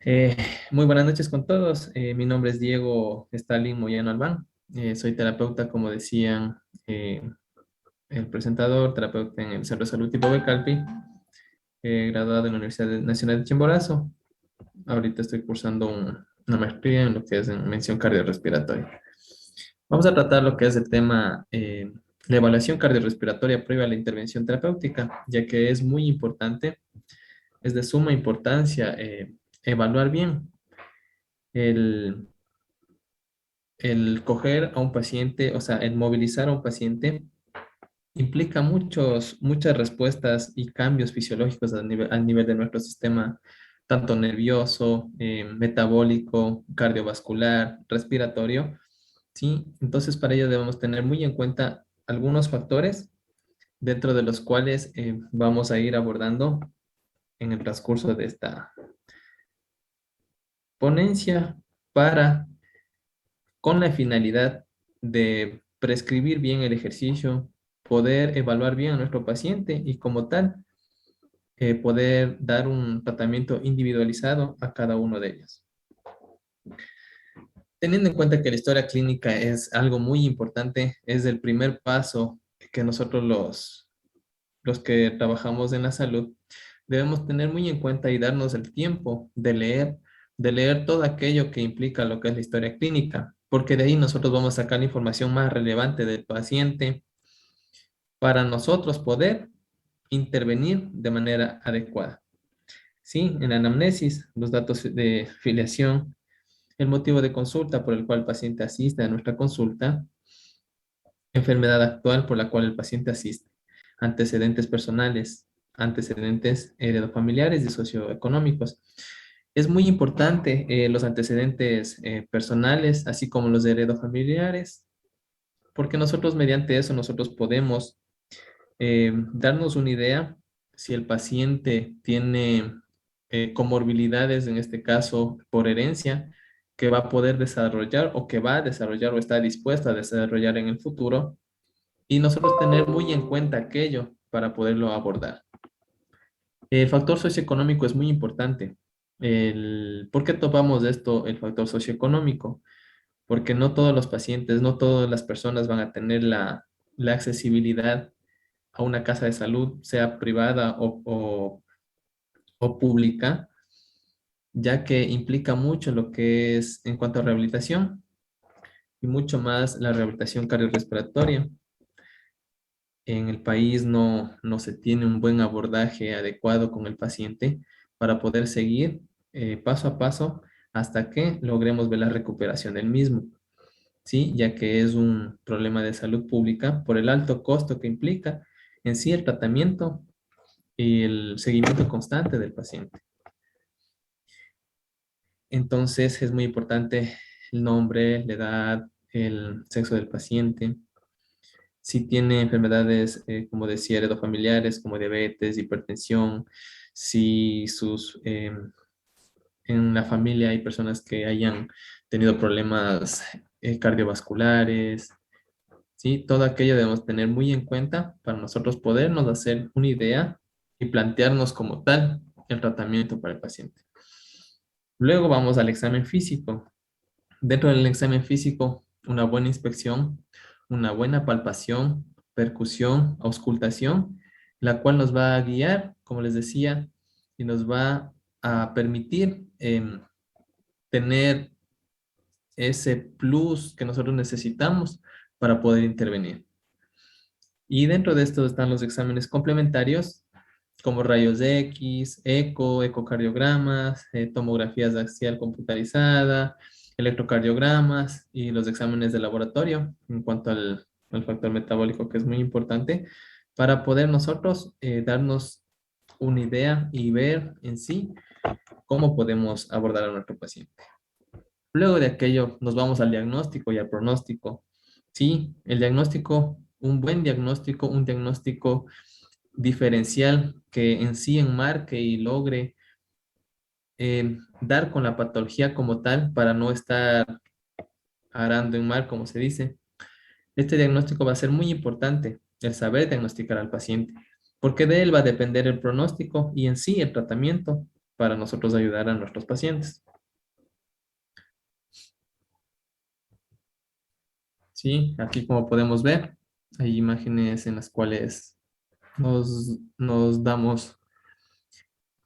Eh, Muy buenas noches con todos. Mi nombre es Diego Stalin Moyano Albán. Soy terapeuta, como decían el presentador, terapeuta en el Centro de Salud Tipo Calpi, graduado en la Universidad Nacional de Chimborazo. Ahorita estoy cursando una maestría en lo que es en mención cardiorrespiratoria. Vamos a tratar lo que es el tema, la evaluación cardiorrespiratoria previa a la intervención terapéutica, ya que es muy importante, es de suma importancia evaluar bien el coger a un paciente, o sea, el movilizar a un paciente implica muchas respuestas y cambios fisiológicos al nivel de nuestro sistema, tanto nervioso, metabólico, cardiovascular, respiratorio, ¿sí? Entonces, para ello debemos tener muy en cuenta algunos factores dentro de los cuales vamos a ir abordando en el transcurso de esta ponencia para con la finalidad de prescribir bien el ejercicio, poder evaluar bien a nuestro paciente y como tal, poder dar un tratamiento individualizado a cada uno de ellos. Teniendo en cuenta que la historia clínica es algo muy importante, es el primer paso que nosotros los que trabajamos en la salud debemos tener muy en cuenta y darnos el tiempo de leer todo aquello que implica lo que es la historia clínica, porque de ahí nosotros vamos a sacar la información más relevante del paciente para nosotros poder intervenir de manera adecuada. Sí, en la anamnesis, los datos de filiación, el motivo de consulta por el cual el paciente asiste a nuestra consulta, enfermedad actual por la cual el paciente asiste, antecedentes personales, antecedentes heredofamiliares y socioeconómicos. Es muy importante los antecedentes personales, así como los heredofamiliares, porque nosotros mediante eso nosotros podemos darnos una idea si el paciente tiene comorbilidades, en este caso por herencia, que va a poder desarrollar o que va a desarrollar o está dispuesta a desarrollar en el futuro y nosotros tener muy en cuenta aquello para poderlo abordar. El factor socioeconómico es muy importante. ¿Por qué topamos esto, el factor socioeconómico? Porque no todos los pacientes, no todas las personas van a tener la accesibilidad a una casa de salud, sea privada o pública, ya que implica mucho lo que es en cuanto a rehabilitación y mucho más la rehabilitación cardiorrespiratoria. En el país no se tiene un buen abordaje adecuado con el paciente para poder seguir paso a paso hasta que logremos ver la recuperación del mismo, ¿sí? Ya que es un problema de salud pública por el alto costo que implica en sí el tratamiento y el seguimiento constante del paciente. Entonces es muy importante el nombre, la edad, el sexo del paciente, si tiene enfermedades, como decía, heredofamiliares como diabetes, hipertensión, si en la familia hay personas que hayan tenido problemas cardiovasculares, ¿sí? Todo aquello debemos tener muy en cuenta para nosotros podernos hacer una idea y plantearnos como tal el tratamiento para el paciente. Luego vamos al examen físico. Dentro del examen físico, una buena inspección, una buena palpación, percusión, auscultación, la cual nos va a guiar, como les decía, y nos va a permitir tener ese plus que nosotros necesitamos para poder intervenir. Y dentro de esto están los exámenes complementarios, como rayos X, ecocardiogramas, tomografías axial computarizada, electrocardiogramas y los exámenes de laboratorio en cuanto al factor metabólico, que es muy importante, para poder nosotros darnos una idea y ver en sí cómo podemos abordar a nuestro paciente. Luego de aquello nos vamos al diagnóstico y al pronóstico. Sí, el diagnóstico, un buen diagnóstico, un diagnóstico diferencial que en sí enmarque y logre dar con la patología como tal para no estar arando en mar, como se dice. Este diagnóstico va a ser muy importante, el saber diagnosticar al paciente, porque de él va a depender el pronóstico y en sí el tratamiento para nosotros ayudar a nuestros pacientes. Sí, aquí como podemos ver, hay imágenes en las cuales nos damos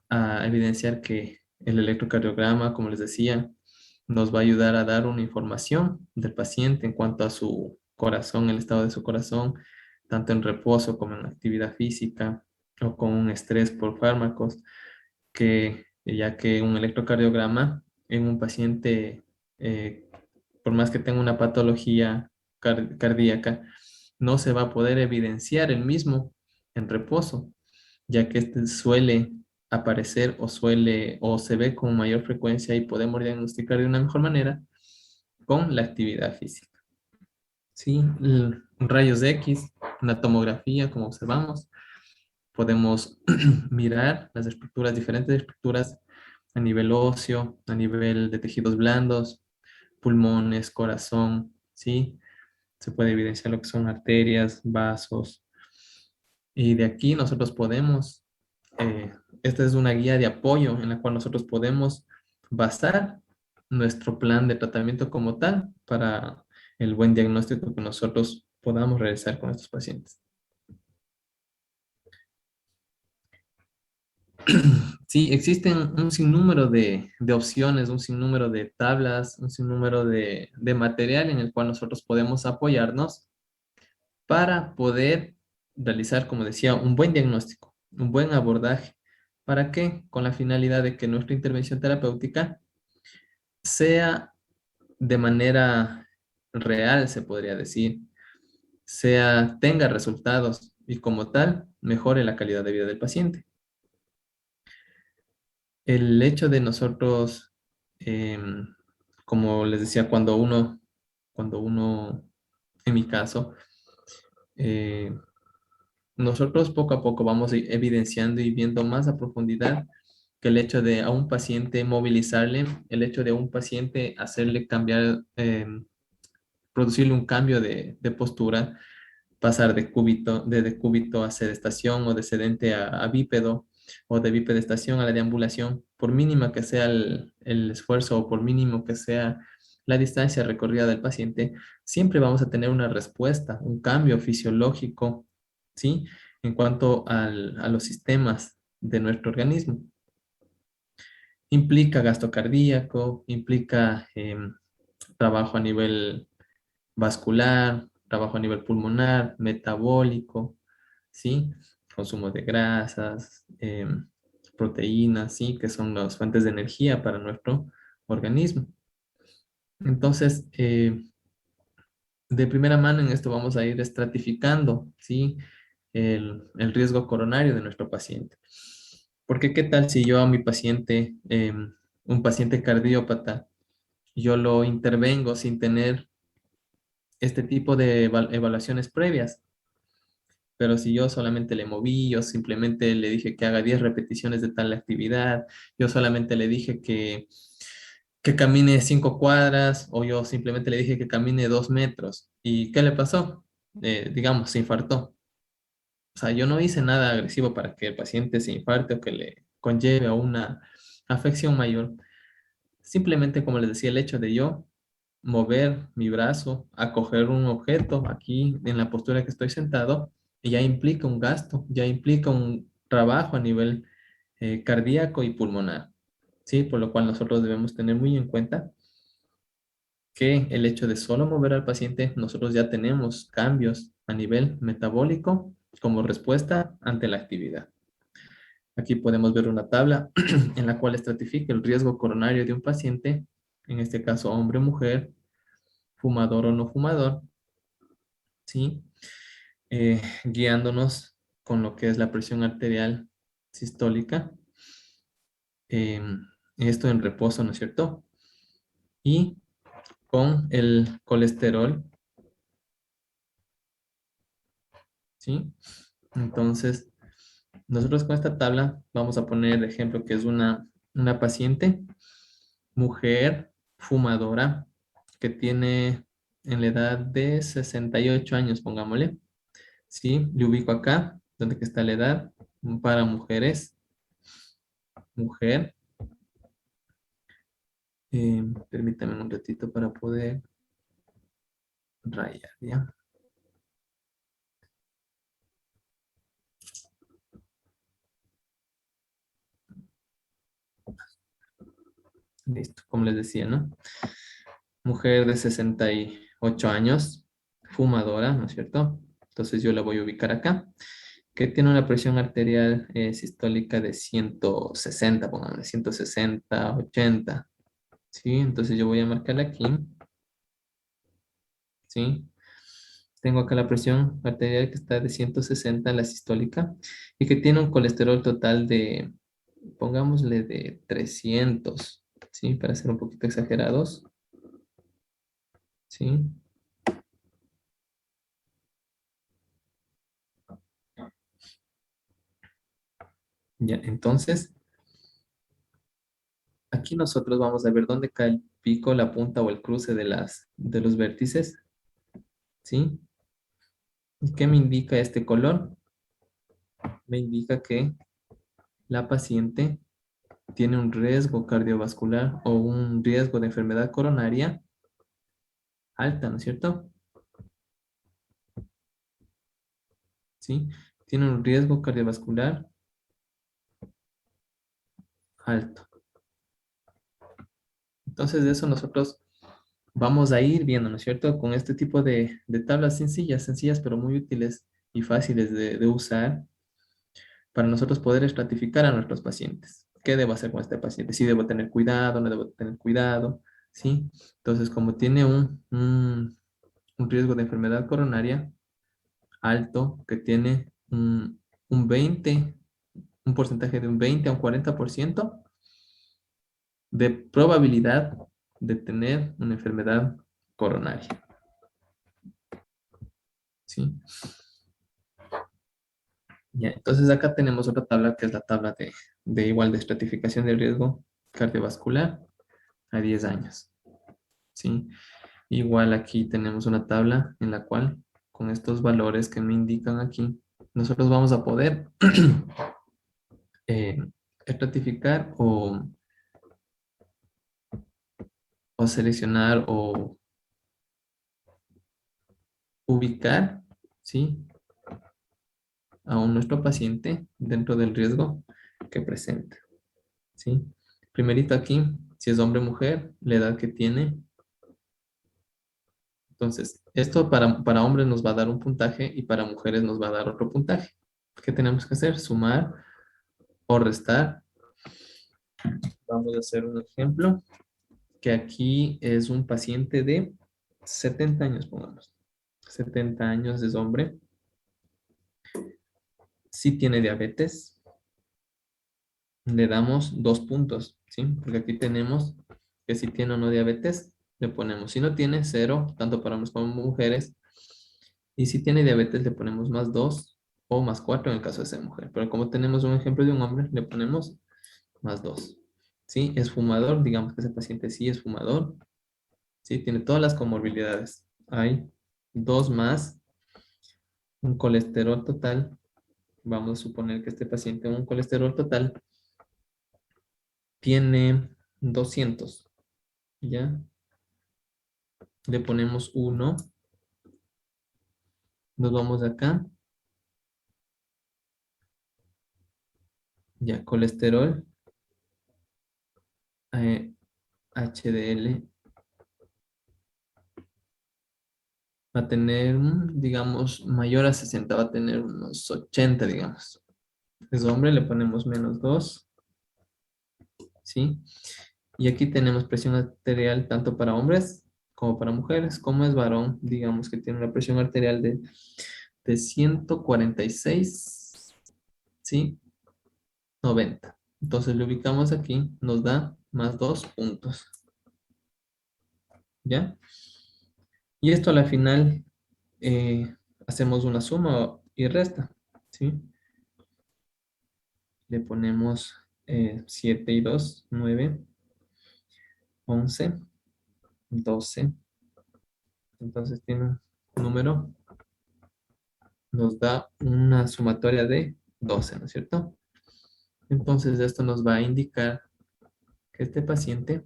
a evidenciar que el electrocardiograma, como les decía, nos va a ayudar a dar una información del paciente en cuanto a su corazón, el estado de su corazón, tanto en reposo como en actividad física o con un estrés por fármacos, que ya que un electrocardiograma en un paciente, eh, por más que tenga una patología cardíaca, no se va a poder evidenciar el mismo en reposo, ya que este suele aparecer o se ve con mayor frecuencia y podemos diagnosticar de una mejor manera con la actividad física. Sí, rayos X, una tomografía, como observamos, podemos mirar las estructuras, diferentes estructuras a nivel óseo, a nivel de tejidos blandos, pulmones, corazón, ¿sí? Se puede evidenciar lo que son arterias, vasos, y de aquí nosotros podemos, esta es una guía de apoyo en la cual nosotros podemos basar nuestro plan de tratamiento como tal para el buen diagnóstico que nosotros podamos realizar con estos pacientes. Sí, existen un sinnúmero de opciones, un sinnúmero de tablas, un sinnúmero de material en el cual nosotros podemos apoyarnos para poder realizar, como decía, un buen diagnóstico, un buen abordaje. ¿Para qué? Con la finalidad de que nuestra intervención terapéutica sea de manera real, se podría decir, tenga resultados y como tal, mejore la calidad de vida del paciente. El hecho de nosotros, como les decía, cuando uno, en mi caso, eh, nosotros poco a poco vamos evidenciando y viendo más a profundidad que el hecho de a un paciente movilizarle, el hecho de a un paciente hacerle cambiar, producirle un cambio de postura, pasar de decúbito a sedestación o de sedente a bípedo o de bipedestación a la deambulación, por mínima que sea el esfuerzo o por mínimo que sea la distancia recorrida del paciente, siempre vamos a tener una respuesta, un cambio fisiológico, ¿sí? En cuanto a los sistemas de nuestro organismo. Implica gasto cardíaco, implica trabajo a nivel vascular, trabajo a nivel pulmonar, metabólico, ¿sí? Consumo de grasas, proteínas, ¿sí? Que son las fuentes de energía para nuestro organismo. Entonces, de primera mano en esto vamos a ir estratificando, ¿sí? El riesgo coronario de nuestro paciente. Porque qué tal si yo a mi paciente, un paciente cardiópata, yo lo intervengo sin tener este tipo de evaluaciones previas? Pero si yo solamente le moví, yo simplemente le dije que haga 10 repeticiones de tal actividad, yo solamente le dije que camine 5 cuadras, o yo simplemente le dije que camine 2 metros. ¿Y qué le pasó? Digamos, se infartó. O sea, yo no hice nada agresivo para que el paciente se infarte o que le conlleve a una afección mayor. Simplemente, como les decía, el hecho de yo mover mi brazo a coger un objeto aquí en la postura que estoy sentado, ya implica un gasto, ya implica un trabajo a nivel cardíaco y pulmonar, ¿sí? Por lo cual nosotros debemos tener muy en cuenta que el hecho de solo mover al paciente, nosotros ya tenemos cambios a nivel metabólico como respuesta ante la actividad. Aquí podemos ver una tabla en la cual estratifica el riesgo coronario de un paciente, en este caso hombre o mujer, fumador o no fumador, ¿sí? Guiándonos con lo que es la presión arterial sistólica, eh, esto en reposo, ¿no es cierto? Y con el colesterol, ¿sí? Entonces, nosotros con esta tabla vamos a poner el ejemplo que es una paciente, mujer, fumadora, que tiene en la edad de 68 años, pongámosle, ¿sí? Le ubico acá, donde que está la edad, para mujeres, mujer, Permítame un ratito para poder rayar, ¿ya? Listo, como les decía, ¿no? Mujer de 68 años, fumadora, ¿no es cierto? Entonces yo la voy a ubicar acá, que tiene una presión arterial sistólica de 160, pongamos, 160, 80, ¿sí? Entonces yo voy a marcarla aquí, ¿sí? Tengo acá la presión arterial que está de 160, la sistólica, y que tiene un colesterol total de, pongámosle, de 300, ¿sí? Para ser un poquito exagerados, ¿sí? Ya, entonces, aquí nosotros vamos a ver dónde cae el pico, la punta o el cruce de los vértices, ¿sí? ¿Y qué me indica este color? Me indica que la paciente tiene un riesgo cardiovascular o un riesgo de enfermedad coronaria alta, ¿no es cierto? ¿Sí? Tiene un riesgo cardiovascular alto. Entonces, de eso nosotros vamos a ir viendo, ¿no es cierto? Con este tipo de tablas sencillas, sencillas, pero muy útiles y fáciles de usar para nosotros poder estratificar a nuestros pacientes. ¿Qué debo hacer con este paciente? Si debo tener cuidado, no debo tener cuidado, ¿sí? Entonces, como tiene un riesgo de enfermedad coronaria alto, que tiene un 20, un porcentaje de un 20 a un 40% de probabilidad de tener una enfermedad coronaria, ¿sí? Ya, entonces acá tenemos otra tabla que es la tabla de igual de estratificación de riesgo cardiovascular a 10 años, ¿sí? Igual aquí tenemos una tabla en la cual con estos valores que me indican aquí, nosotros vamos a poder eh, estratificar o seleccionar o ubicar, ¿sí? A nuestro paciente dentro del riesgo que presenta, ¿sí? Primerito aquí, si es hombre o mujer, la edad que tiene. Entonces, esto para hombres nos va a dar un puntaje y para mujeres nos va a dar otro puntaje. ¿Qué tenemos que hacer? Sumar o restar. Vamos a hacer un ejemplo, que aquí es un paciente de 70 años, pongamos. 70 años, es hombre. Si tiene diabetes, le damos 2 puntos, ¿sí? Porque aquí tenemos que si tiene o no diabetes, le ponemos. Si no tiene, 0, tanto para hombres como mujeres. Y si tiene diabetes, le ponemos +2 o +4 en el caso de ser mujer. Pero como tenemos un ejemplo de un hombre, le ponemos +2. ¿Sí? Es fumador, digamos que ese paciente sí es fumador. ¿Sí? Tiene todas las comorbilidades. Hay 2 más un colesterol total. Vamos a suponer que este paciente, un colesterol total, tiene 200. ¿Ya? Le ponemos 1. Nos vamos acá. Ya, colesterol, HDL, va a tener, digamos, mayor a 60, va a tener unos 80, digamos. Es hombre, le ponemos -2, ¿sí? Y aquí tenemos presión arterial tanto para hombres como para mujeres. Como es varón, digamos que tiene una presión arterial de 146, ¿sí? 90. Entonces le ubicamos aquí, nos da +2 puntos, ¿ya? Y esto a la final hacemos una suma y resta, ¿sí? Le ponemos 7 y 2, 9, 11, 12. Entonces tiene un número, nos da una sumatoria de 12, ¿no es cierto? Entonces esto nos va a indicar que este paciente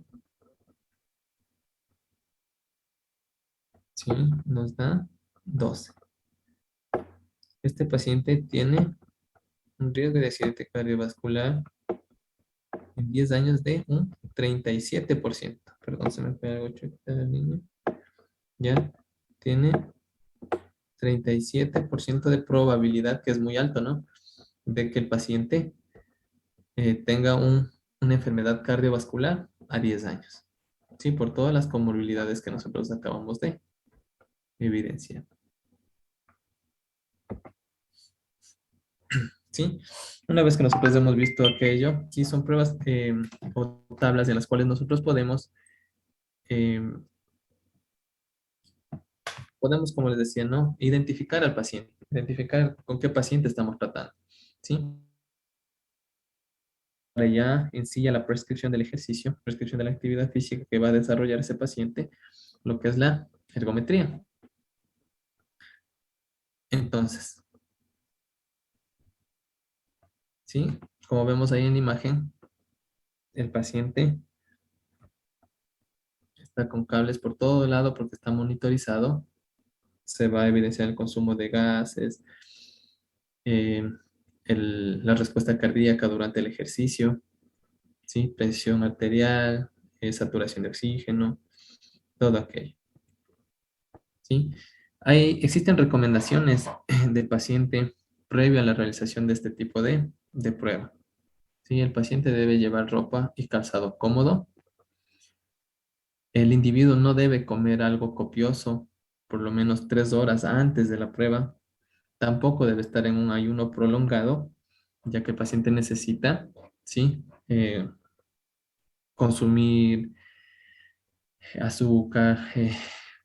¿sí? Nos da 12. Este paciente tiene un riesgo de accidente cardiovascular en 10 años de un 37%. Perdón, se me fue algo chiquita la línea. Ya tiene 37% de probabilidad, que es muy alto, ¿no? De que el paciente tenga una enfermedad cardiovascular a 10 años. Sí, por todas las comorbilidades que nosotros acabamos de evidenciar. ¿Sí? Una vez que nosotros hemos visto aquello, sí son pruebas o tablas en las cuales nosotros eh, podemos, como les decía, ¿no? Identificar al paciente, identificar con qué paciente estamos tratando, ¿sí? Para ya en sí ya la prescripción del ejercicio, prescripción de la actividad física que va a desarrollar ese paciente, lo que es la ergometría. Entonces, ¿sí? Como vemos ahí en la imagen, el paciente está con cables por todo lado porque está monitorizado. Se va a evidenciar el consumo de gases, eh, la respuesta cardíaca durante el ejercicio, ¿sí? Presión arterial, saturación de oxígeno, todo aquello, ¿sí? Existen recomendaciones del paciente previo a la realización de este tipo de prueba, ¿sí? El paciente debe llevar ropa y calzado cómodo. El individuo no debe comer algo copioso por lo menos 3 horas antes de la prueba. Tampoco debe estar en un ayuno prolongado, ya que el paciente necesita, ¿sí? Consumir azúcar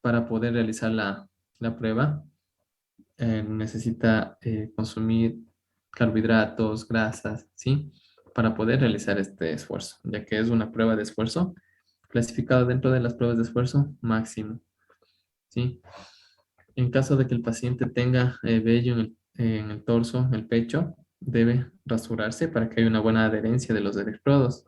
para poder realizar la prueba. Necesita consumir carbohidratos, grasas, ¿sí? Para poder realizar este esfuerzo, ya que es una prueba de esfuerzo clasificada dentro de las pruebas de esfuerzo máximo, ¿sí? En caso de que el paciente tenga vello en el torso, en el pecho, debe rasurarse para que haya una buena adherencia de los electrodos.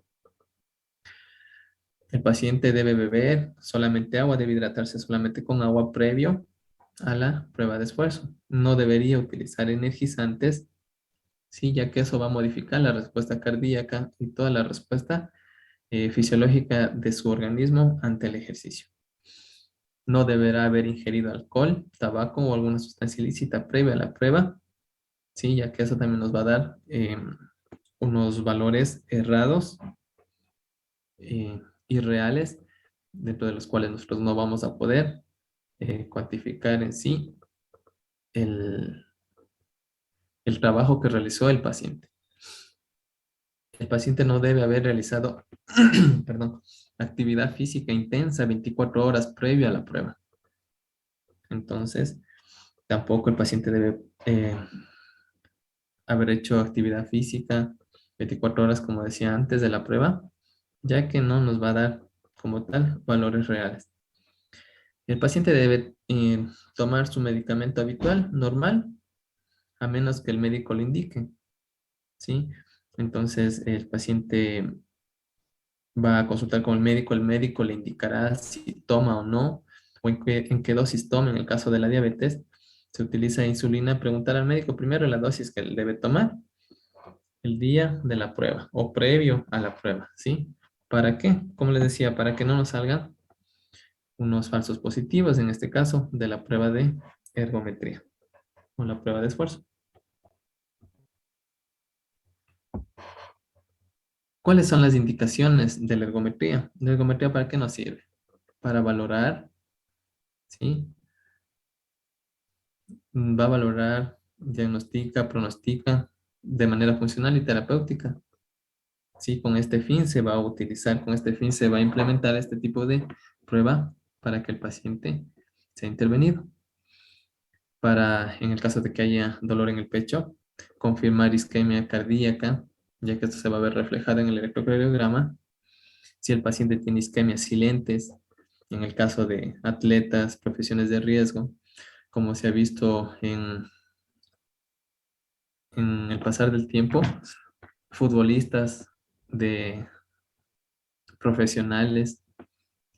El paciente debe beber solamente agua, debe hidratarse solamente con agua previo a la prueba de esfuerzo. No debería utilizar energizantes, sí, ya que eso va a modificar la respuesta cardíaca y toda la respuesta fisiológica de su organismo ante el ejercicio. No deberá haber ingerido alcohol, tabaco o alguna sustancia ilícita previa a la prueba, sí, ya que eso también nos va a dar unos valores errados, irreales, dentro de los cuales nosotros no vamos a poder cuantificar en sí el, el trabajo que realizó el paciente. El paciente no debe haber realizado, perdón, actividad física intensa 24 horas previo a la prueba. Entonces, tampoco el paciente debe haber hecho actividad física 24 horas, como decía antes de la prueba, ya que no nos va a dar como tal valores reales. El paciente debe tomar su medicamento habitual, normal, a menos que el médico lo indique, ¿sí? Entonces, el paciente va a consultar con el médico le indicará si toma o no, o en qué dosis toma. En el caso de la diabetes, se utiliza insulina. Preguntar al médico primero la dosis que él debe tomar el día de la prueba o previo a la prueba, ¿sí? ¿Para qué? Como les decía, para que no nos salgan unos falsos positivos, en este caso, de la prueba de ergometría o la prueba de esfuerzo. ¿Cuáles son las indicaciones de la ergometría? ¿La ergometría para qué nos sirve? Para valorar, ¿sí? Va a valorar, diagnostica, pronostica de manera funcional y terapéutica. Sí, con este fin se va a utilizar, con este fin se va a implementar este tipo de prueba para que el paciente sea intervenido. Para, en el caso de que haya dolor en el pecho, confirmar isquemia cardíaca, ya que esto se va a ver reflejado en el electrocardiograma. Si el paciente tiene isquemias silentes, en el caso de atletas, profesiones de riesgo, como se ha visto en el pasar del tiempo, futbolistas de profesionales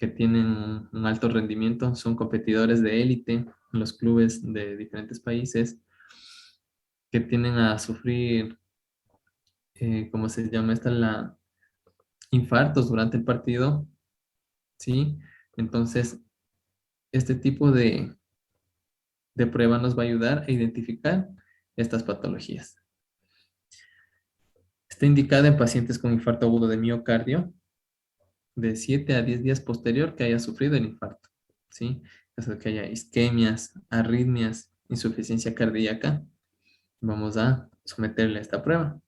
que tienen un alto rendimiento, son competidores de élite en los clubes de diferentes países, que tienden a sufrir, ¿cómo se llama esta? Infartos durante el partido, ¿sí? Entonces, este tipo de prueba nos va a ayudar a identificar estas patologías. Está indicada en pacientes con infarto agudo de miocardio de 7 a 10 días posterior que haya sufrido el infarto, ¿sí? Caso de que haya isquemias, arritmias, insuficiencia cardíaca, vamos a someterle a esta prueba.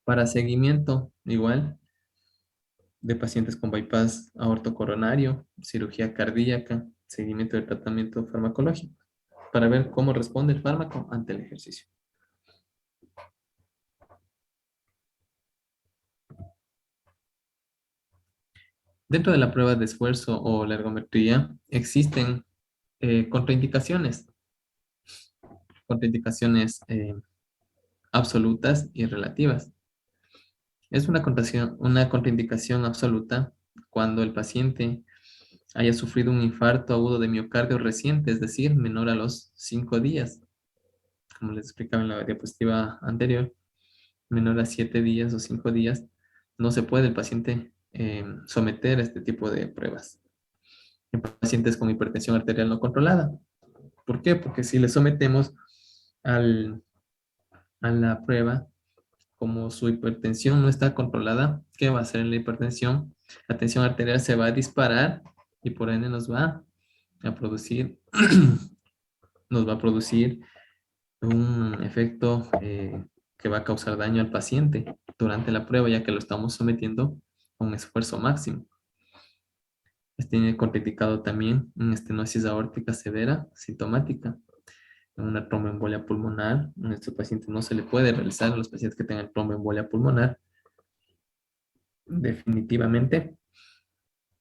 Para seguimiento, igual, de pacientes con bypass aortocoronario, cirugía cardíaca, seguimiento del tratamiento farmacológico, para ver cómo responde el fármaco ante el ejercicio. Dentro de la prueba de esfuerzo o la ergometría existen contraindicaciones, contraindicaciones absolutas y relativas. Es una contraindicación absoluta cuando el paciente haya sufrido un infarto agudo de miocardio reciente, es decir, menor a los 5 días, como les explicaba en la diapositiva anterior, menor a 7 días o 5 días, no se puede el paciente someter a este tipo de pruebas. En pacientes con hipertensión arterial no controlada. ¿Por qué? Porque si le sometemos al, a la prueba, como su hipertensión no está controlada, ¿qué va a hacer en la hipertensión? La tensión arterial se va a disparar y por ende nos va a producir, nos va a producir un efecto que va a causar daño al paciente durante la prueba, ya que lo estamos sometiendo a un esfuerzo máximo. Tiene contraindicado también una estenosis aórtica severa sintomática, una tromboembolia pulmonar. A este paciente no se le puede realizar a los pacientes que tengan tromboembolia pulmonar, definitivamente.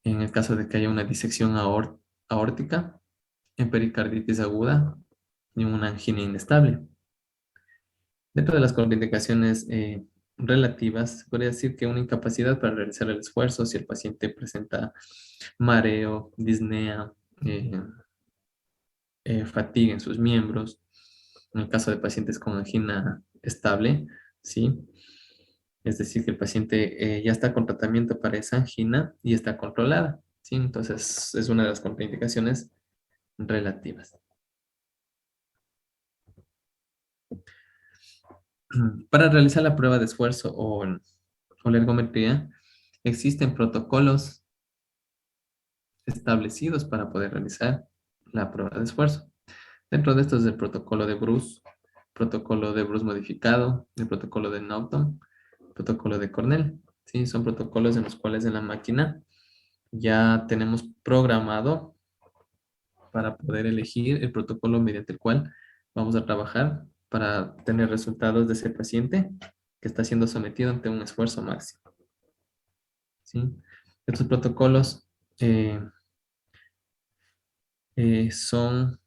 En el caso de que haya una disección aórtica, en pericarditis aguda y una angina inestable. Dentro de las contraindicaciones relativas, se podría decir que una incapacidad para realizar el esfuerzo si el paciente presenta mareo, disnea, eh, fatiga en sus miembros. En el caso de pacientes con angina estable, ¿sí? Es decir, que el paciente ya está con tratamiento para esa angina y está controlada, ¿sí? Entonces, es una de las contraindicaciones relativas. Para realizar la prueba de esfuerzo o la ergometría, existen protocolos establecidos para poder realizar la prueba de esfuerzo. Dentro de estos es el protocolo de Bruce modificado, el protocolo de Naughton, protocolo de Cornell. ¿Sí? Son protocolos en los cuales en la máquina ya tenemos programado para poder elegir el protocolo mediante el cual vamos a trabajar para tener resultados de ese paciente que está siendo sometido ante un esfuerzo máximo. ¿Sí? Estos protocolos eh, son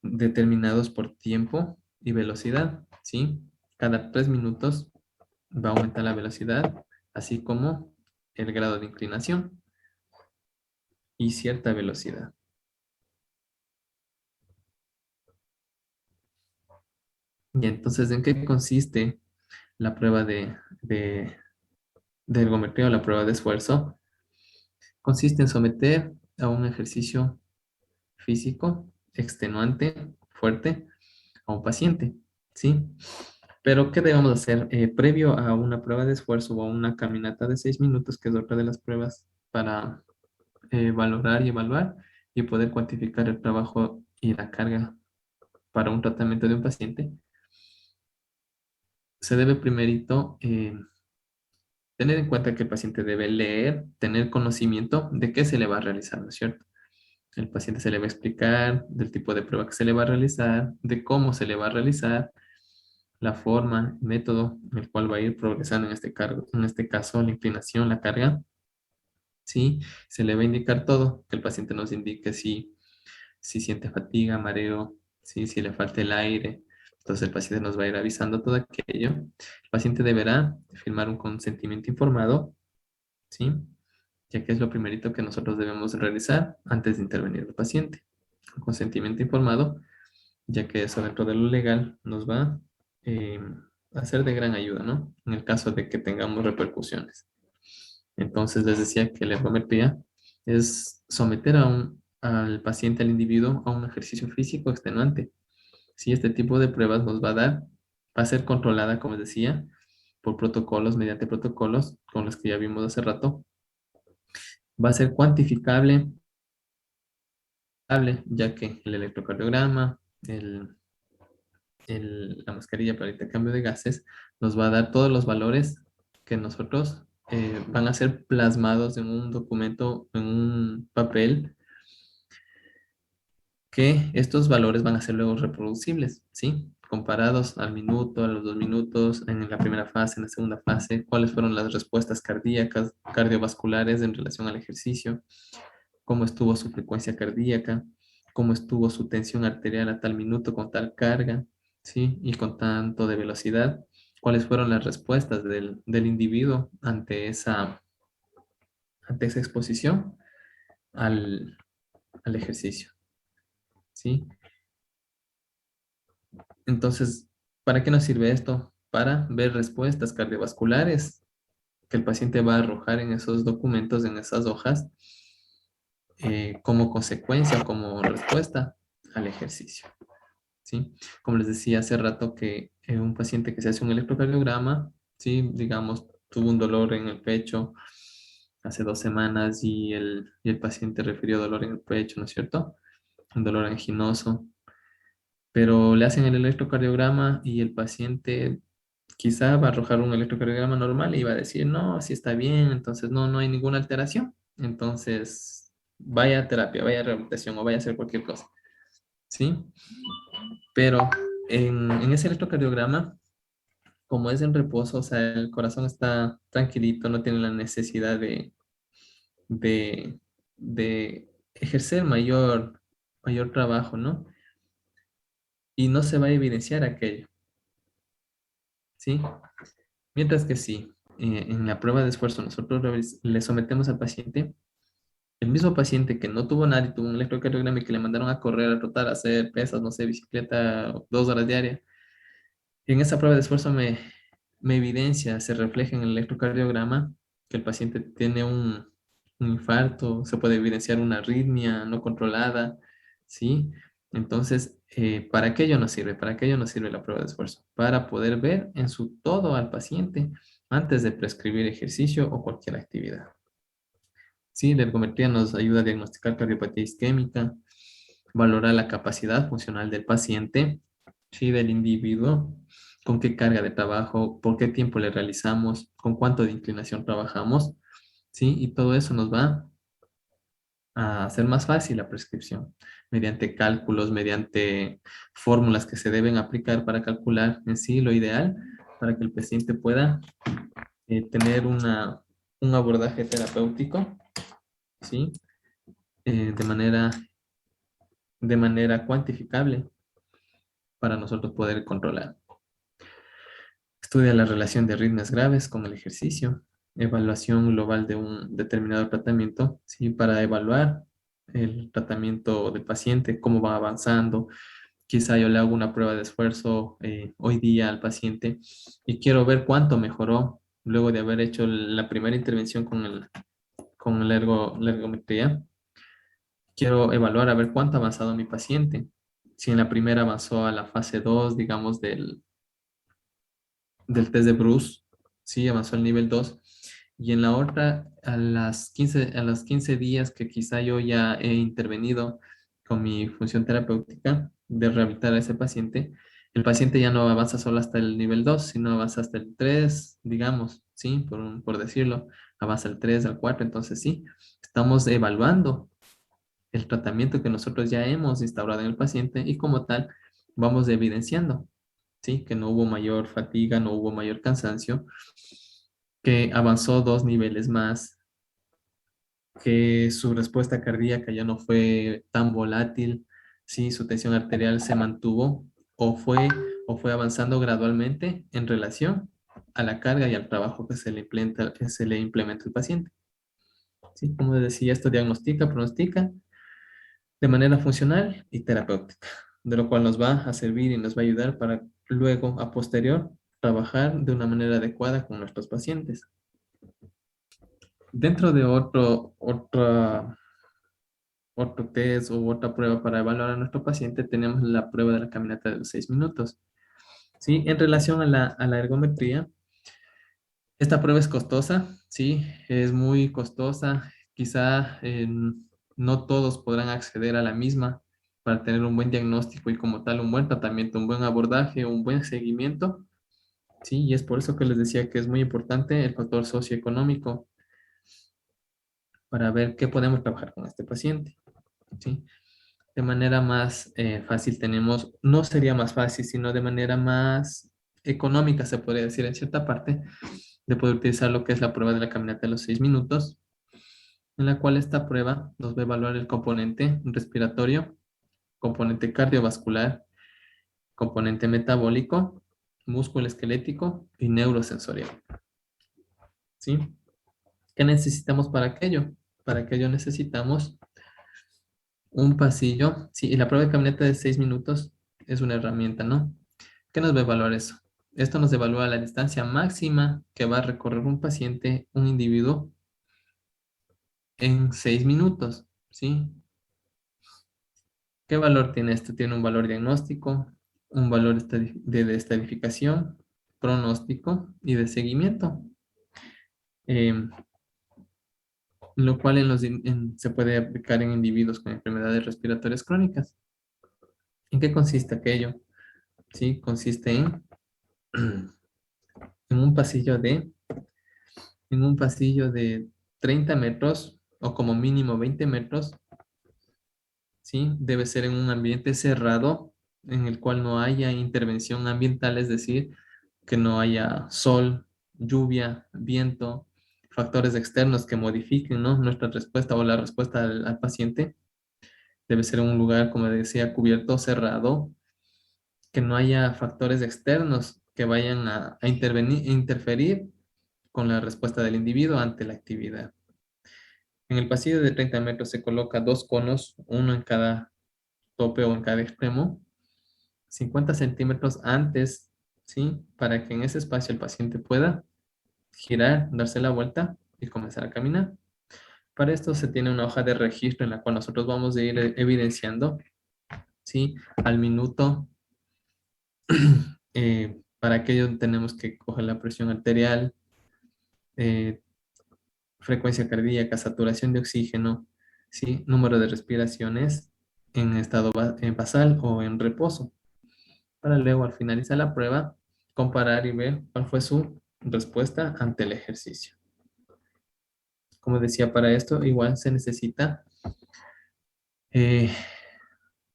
determinados por tiempo y velocidad, ¿sí? Cada 3 minutos va a aumentar la velocidad, así como el grado de inclinación y cierta velocidad. Y entonces, ¿en qué consiste la prueba de ergometría o la prueba de esfuerzo? Consiste en someter a un ejercicio físico extenuante, fuerte, a un paciente, ¿sí? Pero, ¿qué debemos hacer? Previo a una prueba de esfuerzo o a una caminata de 6 minutos, que es otra de las pruebas para valorar y evaluar y poder cuantificar el trabajo y la carga para un tratamiento de un paciente, se debe primerito tener en cuenta que el paciente debe leer, tener conocimiento de qué se le va a realizar, ¿no es cierto? El paciente se le va a explicar del tipo de prueba que se le va a realizar, de cómo se le va a realizar, la forma, el método en el cual va a ir progresando en este caso, la inclinación, la carga, ¿sí? Se le va a indicar todo, que el paciente nos indique si siente fatiga, mareo, ¿sí? Si le falta el aire. Entonces el paciente nos va a ir avisando todo aquello. El paciente deberá firmar un consentimiento informado ¿sí? Ya que es lo primerito que nosotros debemos realizar antes de intervenir el paciente. Un consentimiento informado, ya que eso dentro de lo legal nos va eh, a ser de gran ayuda, ¿no? En el caso de que tengamos repercusiones. Entonces les decía que la ergometría es someter al paciente, al individuo, a un ejercicio físico extenuante. Si este tipo de pruebas nos va a dar, va a ser controlada, como les decía, por protocolos, mediante protocolos con los que ya vimos hace rato, va a ser cuantificable, ya que el electrocardiograma, la mascarilla para el intercambio de gases, nos va a dar todos los valores que nosotros van a ser plasmados en un documento, en un papel, que estos valores van a ser luego reproducibles, ¿sí? Comparados al minuto, a los 2 minutos, en la primera fase, en la segunda fase, cuáles fueron las respuestas cardíacas, cardiovasculares en relación al ejercicio, cómo estuvo su frecuencia cardíaca, cómo estuvo su tensión arterial a tal minuto con tal carga, ¿sí? Y con tanto de velocidad, cuáles fueron las respuestas del individuo ante esa exposición al, al ejercicio, ¿sí? Entonces, ¿para qué nos sirve esto? Para ver respuestas cardiovasculares que el paciente va a arrojar en esos documentos, en esas hojas, como consecuencia, como respuesta al ejercicio. ¿Sí? Como les decía hace rato que un paciente que se hace un electrocardiograma, ¿sí? Digamos, tuvo un dolor en el pecho hace 2 semanas y el paciente refirió dolor en el pecho, ¿no es cierto? Un dolor anginoso, pero le hacen el electrocardiograma y el paciente quizá va a arrojar un electrocardiograma normal y va a decir, no, sí está bien, entonces no hay ninguna alteración. Entonces, vaya a terapia, vaya a rehabilitación o vaya a hacer cualquier cosa, ¿sí? Pero en ese electrocardiograma, como es en reposo, o sea, el corazón está tranquilito, no tiene la necesidad de, de ejercer mayor trabajo, ¿no? Y no se va a evidenciar aquello, ¿sí? Mientras que sí, en la prueba de esfuerzo nosotros le sometemos al paciente, el mismo paciente que no tuvo nada y tuvo un electrocardiograma y que le mandaron a correr, a trotar, a hacer pesas, no sé, bicicleta 2 horas diarias, en esa prueba de esfuerzo me evidencia, se refleja en el electrocardiograma que el paciente tiene un infarto, se puede evidenciar una arritmia no controlada, ¿sí? Entonces, ¿para qué ello nos sirve? ¿Para qué ello nos sirve la prueba de esfuerzo? Para poder ver en su todo al paciente antes de prescribir ejercicio o cualquier actividad. Sí, la ergometría nos ayuda a diagnosticar cardiopatía isquémica, valorar la capacidad funcional del paciente, sí, del individuo, con qué carga de trabajo, por qué tiempo le realizamos, con cuánto de inclinación trabajamos, sí, y todo eso nos va a hacer más fácil la prescripción, mediante cálculos, mediante fórmulas que se deben aplicar para calcular en sí lo ideal para que el paciente pueda tener un abordaje terapéutico, ¿sí? De manera cuantificable para nosotros poder controlar. Estudia la relación de arritmias graves con el ejercicio, evaluación global de un determinado tratamiento, ¿sí? Para evaluar el tratamiento del paciente, cómo va avanzando. Quizá yo le hago una prueba de esfuerzo hoy día al paciente y quiero ver cuánto mejoró luego de haber hecho la primera intervención con la ergometría. Quiero evaluar a ver cuánto ha avanzado mi paciente. Si en la primera avanzó a la fase 2, digamos, del test de Bruce, sí, avanzó al nivel 2. Y en la otra, a los 15 días que quizá yo ya he intervenido con mi función terapéutica de rehabilitar a ese paciente, el paciente ya no avanza solo hasta el nivel 2 sino avanza hasta el 3 digamos, sí, por decirlo, avanza al 3 al 4 entonces sí, estamos evaluando el tratamiento que nosotros ya hemos instaurado en el paciente y como tal vamos evidenciando, ¿sí? Que no hubo mayor fatiga, no hubo mayor cansancio, que avanzó 2 niveles más, que su respuesta cardíaca ya no fue tan volátil, ¿sí? Su tensión arterial se mantuvo o fue, o fue avanzando gradualmente en relación a la carga y al trabajo que se le implementa al paciente. ¿sí? Como decía, esto diagnostica, pronostica de manera funcional y terapéutica, de lo cual nos va a servir y nos va a ayudar para luego, a posterior, trabajar de una manera adecuada con nuestros pacientes. Dentro de otro test u otra prueba para evaluar a nuestro paciente, tenemos la prueba de la caminata de los 6 minutos. ¿Sí? En relación a la ergometría, esta prueba es costosa, sí, es muy costosa. Quizá no todos podrán acceder a la misma para tener un buen diagnóstico y como tal un buen tratamiento, un buen abordaje, un buen seguimiento. Sí, y es por eso que les decía que es muy importante el factor socioeconómico para ver qué podemos trabajar con este paciente. ¿Sí? De manera más fácil tenemos, no sería más fácil, sino de manera más económica, se podría decir en cierta parte, de poder utilizar lo que es la prueba de la caminata de los 6 minutos, en la cual esta prueba nos va a evaluar el componente respiratorio, componente cardiovascular, componente metabólico, músculo esquelético y neurosensorial. ¿Sí? ¿Qué necesitamos para aquello? Para aquello necesitamos un pasillo. Sí, y la prueba de caminata de 6 minutos es una herramienta, ¿no? ¿Qué nos va a evaluar eso? Esto nos evalúa la distancia máxima que va a recorrer un paciente, un individuo, en 6 minutos, ¿sí? ¿Qué valor tiene esto? Tiene un valor diagnóstico, un valor de estadificación, pronóstico y de seguimiento, eh, lo cual se puede aplicar en individuos con enfermedades respiratorias crónicas. ¿En qué consiste aquello? Sí, consiste en un pasillo en un pasillo de 30 metros o como mínimo 20 metros, ¿sí? Debe ser en un ambiente cerrado en el cual no haya intervención ambiental, es decir, que no haya sol, lluvia, viento, factores externos que modifiquen, ¿no? Nuestra respuesta o la respuesta al paciente. Debe ser un lugar, como decía, cubierto, cerrado, que no haya factores externos que vayan a interferir con la respuesta del individuo ante la actividad. En el pasillo de 30 metros se coloca dos conos, uno en cada tope o en cada extremo, 50 centímetros antes, ¿sí? Para que en ese espacio el paciente pueda girar, darse la vuelta y comenzar a caminar. Para esto se tiene una hoja de registro en la cual nosotros vamos a ir evidenciando, ¿sí? Al minuto, para aquello tenemos que coger la presión arterial, eh, frecuencia cardíaca, saturación de oxígeno, ¿sí? Número de respiraciones en estado basal o en reposo, para luego al finalizar la prueba comparar y ver cuál fue su respuesta ante el ejercicio. Como decía, para esto igual se necesita eh,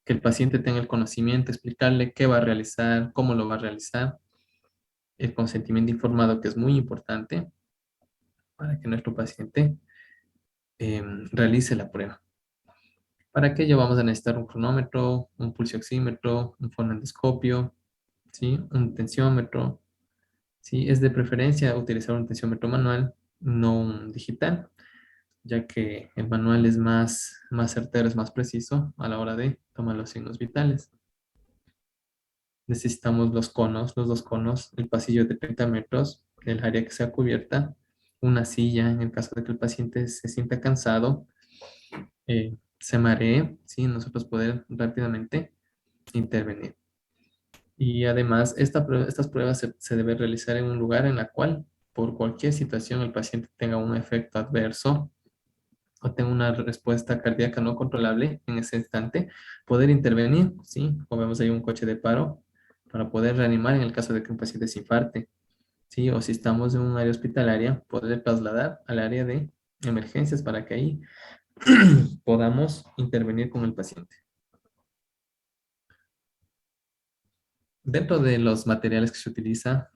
que el paciente tenga el conocimiento, explicarle qué va a realizar, cómo lo va a realizar, el consentimiento informado que es muy importante para que nuestro paciente realice la prueba. Para aquello vamos a necesitar un cronómetro, un pulso oxímetro, un fonendoscopio, ¿sí? Un tensiómetro. ¿Sí? Es de preferencia utilizar un tensiómetro manual, no un digital, ya que el manual es más certero, es más preciso a la hora de tomar los signos vitales. Necesitamos los conos, los dos conos, el pasillo de 30 metros, el área que sea cubierta, una silla en el caso de que el paciente se sienta cansado, se maree, ¿sí? Nosotros poder rápidamente intervenir. Y además, estas pruebas se deben realizar en un lugar en la cual, por cualquier situación, el paciente tenga un efecto adverso o tenga una respuesta cardíaca no controlable en ese instante, poder intervenir, ¿sí? O vemos ahí un coche de paro para poder reanimar en el caso de que un paciente se infarte, ¿sí? O si estamos en un área hospitalaria, poder trasladar al área de emergencias para que ahí podamos intervenir con el paciente. Dentro de los materiales que se utiliza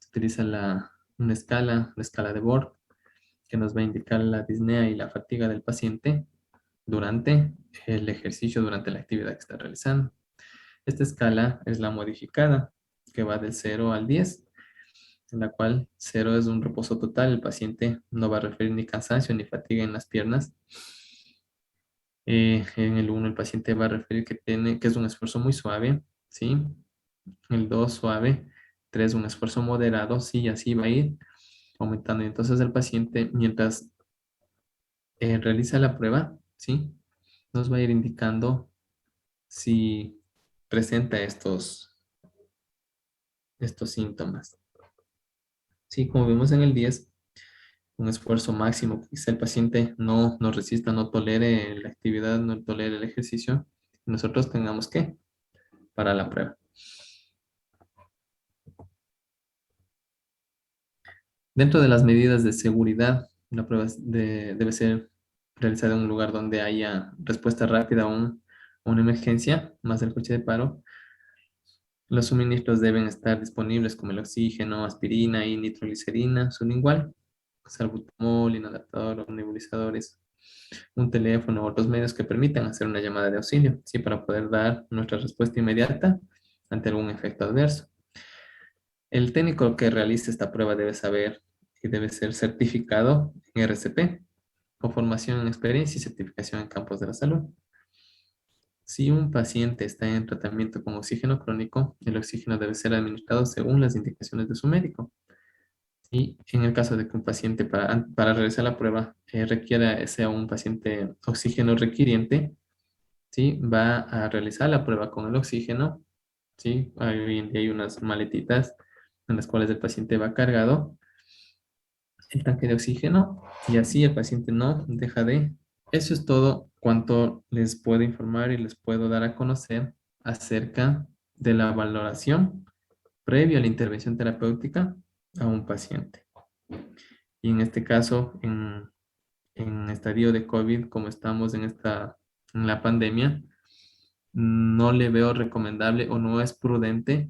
una escala, la escala de Borg, que nos va a indicar la disnea y la fatiga del paciente durante el ejercicio, durante la actividad que está realizando. Esta escala es la modificada, que va del 0 al 10, en la cual 0 es un reposo total. El paciente no va a referir ni cansancio ni fatiga en las piernas. En el 1 el paciente va a referir que es un esfuerzo muy suave, ¿sí? El 2 suave, 3 un esfuerzo moderado, sí, y así va a ir aumentando. Entonces el paciente, mientras realiza la prueba, ¿sí? Nos va a ir indicando si presenta estos síntomas. Sí, como vemos en el 10 un esfuerzo máximo, quizá el paciente no resista, no tolere la actividad, no tolere el ejercicio, nosotros tengamos que para la prueba. Dentro de las medidas de seguridad, la prueba debe ser realizada en un lugar donde haya respuesta rápida a una emergencia, más el coche de paro. Los suministros deben estar disponibles como el oxígeno, aspirina y nitroglicerina, sublingual, salbutamol, inadaptador o nebulizadores, un teléfono u otros medios que permitan hacer una llamada de auxilio, ¿sí? Para poder dar nuestra respuesta inmediata ante algún efecto adverso. El técnico que realice esta prueba debe saber y debe ser certificado en RCP, con formación en experiencia y certificación en campos de la salud. Si un paciente está en tratamiento con oxígeno crónico, el oxígeno debe ser administrado según las indicaciones de su médico. Y en el caso de que un paciente para realizar la prueba requiera, sea un paciente oxígeno requiriente, ¿sí? Va a realizar la prueba con el oxígeno, ¿sí? Hoy en día hay unas maletitas en las cuales el paciente va cargado el tanque de oxígeno y así el paciente no deja de. Eso es todo cuanto les puedo informar y les puedo dar a conocer acerca de la valoración previa a la intervención terapéutica a un paciente. Y en este caso, en estadio de COVID, como estamos en la pandemia, no le veo recomendable o no es prudente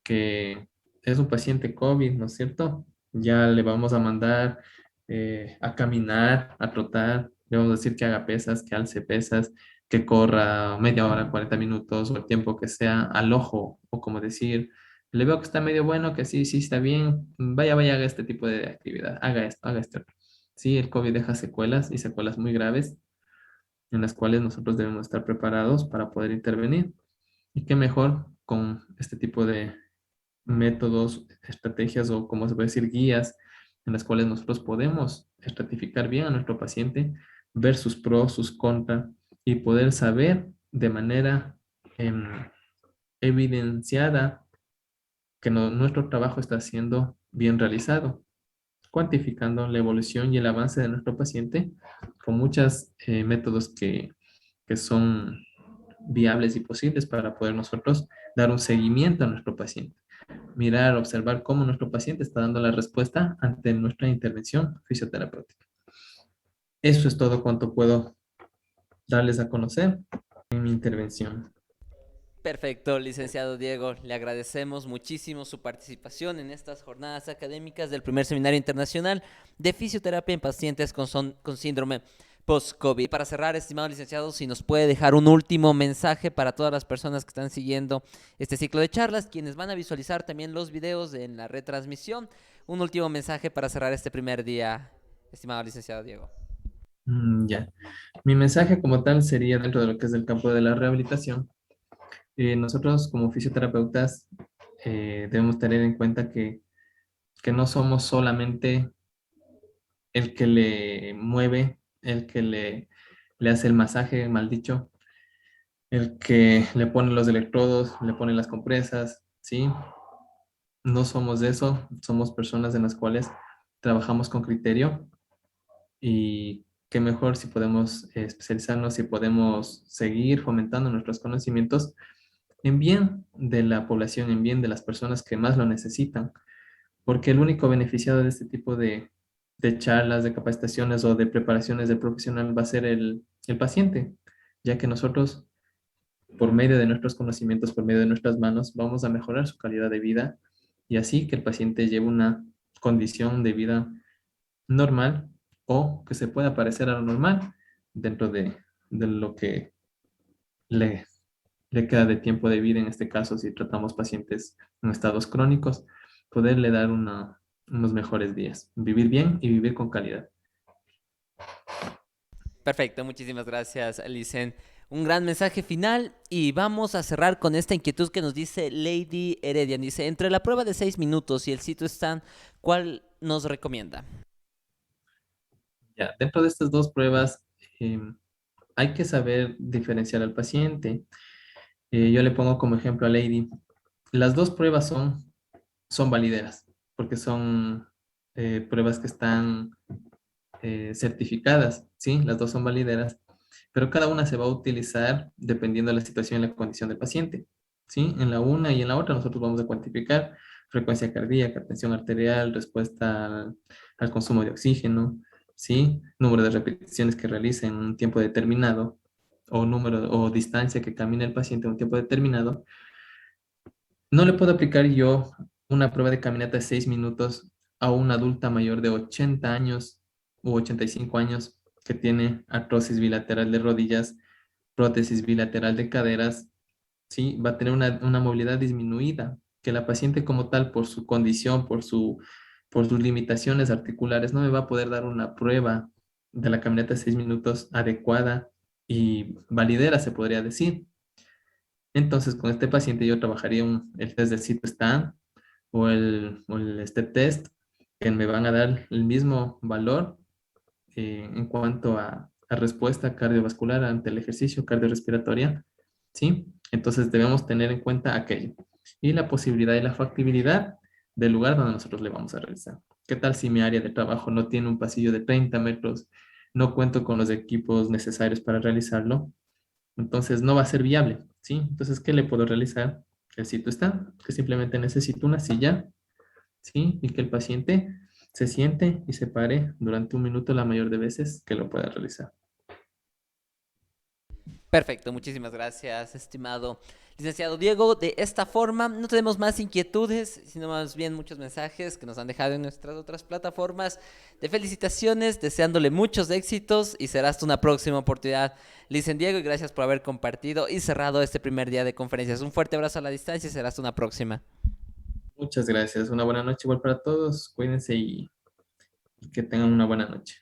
que es un paciente COVID, ¿no es cierto? Ya le vamos a mandar a caminar, a trotar, le vamos a decir que haga pesas, que alce pesas, que corra media hora, 40 minutos o el tiempo que sea al ojo, o como decir, le veo que está medio bueno, que sí, sí está bien, vaya, haga este tipo de actividad, haga esto. Sí, el COVID deja secuelas y secuelas muy graves en las cuales nosotros debemos estar preparados para poder intervenir. Y qué mejor con este tipo de métodos, estrategias o como se puede decir, guías en las cuales nosotros podemos estratificar bien a nuestro paciente, ver sus pros, sus contras y poder saber de manera em, evidenciada que nuestro trabajo está siendo bien realizado, cuantificando la evolución y el avance de nuestro paciente con muchos métodos que son viables y posibles para poder nosotros dar un seguimiento a nuestro paciente. Mirar, observar cómo nuestro paciente está dando la respuesta ante nuestra intervención fisioterapéutica. Eso es todo cuanto puedo darles a conocer en mi intervención. Perfecto, licenciado Diego. Le agradecemos muchísimo su participación en estas jornadas académicas del primer seminario internacional de fisioterapia en pacientes con síndrome post-COVID. Para cerrar, estimado licenciado, si nos puede dejar un último mensaje para todas las personas que están siguiendo este ciclo de charlas, quienes van a visualizar también los videos en la retransmisión. Un último mensaje para cerrar este primer día, estimado licenciado Diego. Ya. Mi mensaje como tal sería dentro de lo que es el campo de la rehabilitación. Nosotros como fisioterapeutas debemos tener en cuenta que no somos solamente el que le mueve, el que le hace el masaje, mal dicho, el que le pone los electrodos, le pone las compresas, ¿sí? No somos de eso, somos personas en las cuales trabajamos con criterio y qué mejor si podemos especializarnos, si podemos seguir fomentando nuestros conocimientos en bien de la población, en bien de las personas que más lo necesitan, porque el único beneficiado de este tipo de charlas, de capacitaciones o de preparaciones del profesional va a ser el paciente, ya que nosotros, por medio de nuestros conocimientos, por medio de nuestras manos, vamos a mejorar su calidad de vida y así que el paciente lleve una condición de vida normal o que se pueda parecer a lo normal dentro de lo que le, le queda de tiempo de vida, en este caso si tratamos pacientes en estados crónicos. poderle dar unos mejores días, vivir bien y vivir con calidad. Perfecto, muchísimas gracias, Licen. Un gran mensaje final y vamos a cerrar con esta inquietud que nos dice Lady Heredia. Dice, entre la prueba de 6 minutos y el sitio stand, ¿cuál nos recomienda? Ya, dentro de estas dos pruebas, hay que saber diferenciar al paciente. Yo le pongo como ejemplo a Lady. Las dos pruebas son valideras, porque son pruebas que están certificadas, ¿sí? Las dos son valideras, pero cada una se va a utilizar dependiendo de la situación y la condición del paciente, ¿sí? En la una y en la otra nosotros vamos a cuantificar frecuencia cardíaca, tensión arterial, respuesta al consumo de oxígeno, ¿sí? Número de repeticiones que realice en un tiempo determinado o número o distancia que camine el paciente en un tiempo determinado. No le puedo aplicar yo una prueba de caminata de 6 minutos a una adulta mayor de 80 años u 85 años que tiene artrosis bilateral de rodillas, prótesis bilateral de caderas, ¿sí? Va a tener una movilidad disminuida, que la paciente como tal, por su condición, por sus limitaciones articulares, no me va a poder dar una prueba de la caminata de 6 minutos adecuada y validera, se podría decir. Entonces, con este paciente yo trabajaría el test del sitio STAN o el step test, que me van a dar el mismo valor en cuanto a respuesta cardiovascular ante el ejercicio cardiorrespiratoria, ¿sí? Entonces debemos tener en cuenta aquello. Y la posibilidad y la factibilidad del lugar donde nosotros le vamos a realizar. ¿Qué tal si mi área de trabajo no tiene un pasillo de 30 metros? No cuento con los equipos necesarios para realizarlo, entonces no va a ser viable, ¿sí? Entonces, ¿qué le puedo realizar? El sitio está, que simplemente necesito una silla, ¿sí? Y que el paciente se siente y se pare durante un minuto la mayor de veces que lo pueda realizar. Perfecto, muchísimas gracias, estimado licenciado Diego. De esta forma, no tenemos más inquietudes, sino más bien muchos mensajes que nos han dejado en nuestras otras plataformas de felicitaciones, deseándole muchos éxitos y será hasta una próxima oportunidad, licen Diego, y gracias por haber compartido y cerrado este primer día de conferencias. Un fuerte abrazo a la distancia y será hasta una próxima. Muchas gracias. Una buena noche igual para todos. Cuídense y que tengan una buena noche.